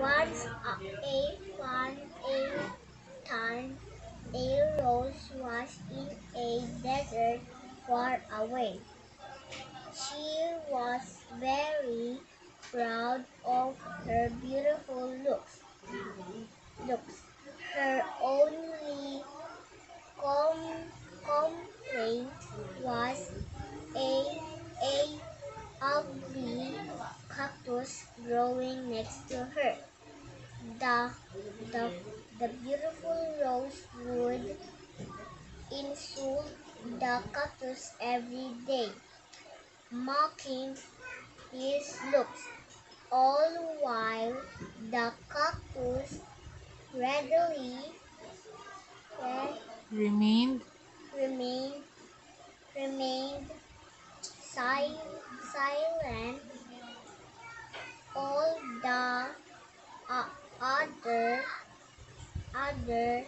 Once a time, a rose was in a desert far away. She was very proud of her beautiful looks. Her only complaint was a ugly cactus growing next to her. The, the, the beautiful rose would insult the cactus every day, mocking his looks, all while the cactus readily Remained remained, remained silent. All the other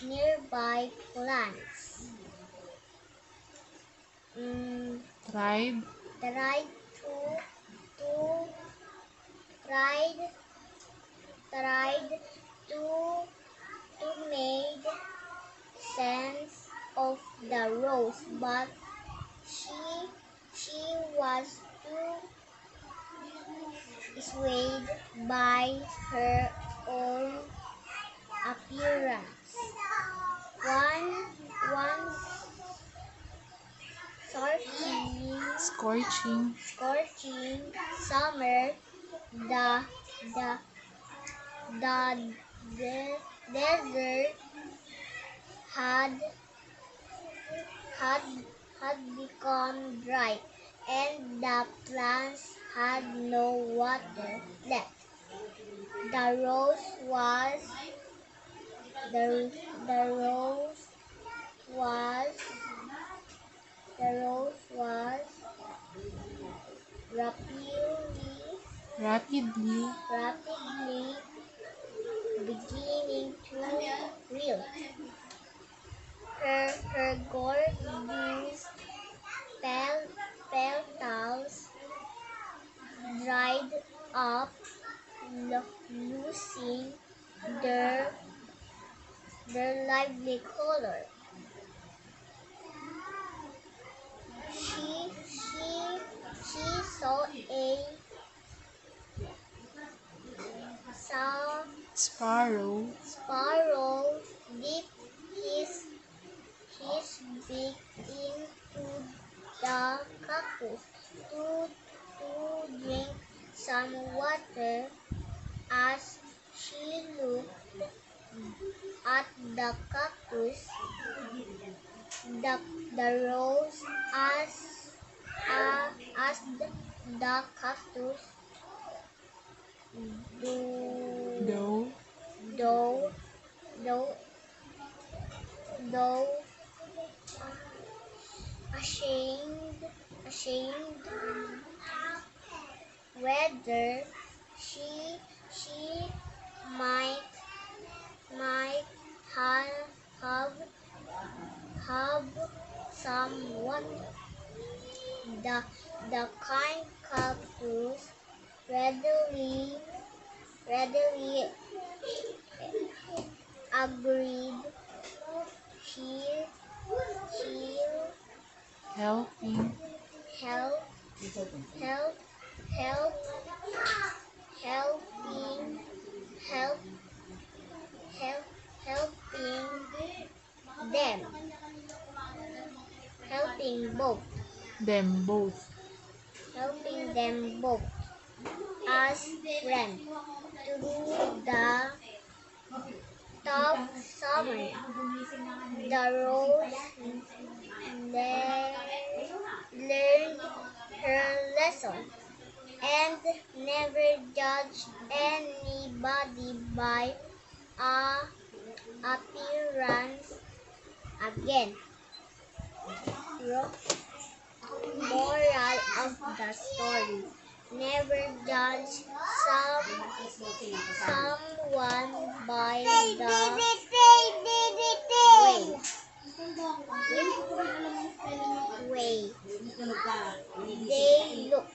nearby plants tried tried to tried tried to make sense of the rose, but she was too swayed by her own appearance. One scorching scorching summer, the the the desert had had had become dry, and the plants had no water left. The rose was the, the rose was the rose was rapidly rapidly beginning to wilt. Her gorgeous petals dried up, losing their lively color. She saw sparrow dip his beak into the cactus to drink some water. As she looked at the cactus, the rose asked the cactus, though though, though, though ashamed whether she might have some water. The kind cactus readily agreed. Here helping help help help helping help help them helping both helping them both as friends through the tough summer. The rose learned her lesson and never judged anybody by appearance again. Moral of the story: never judge someone by the way they look.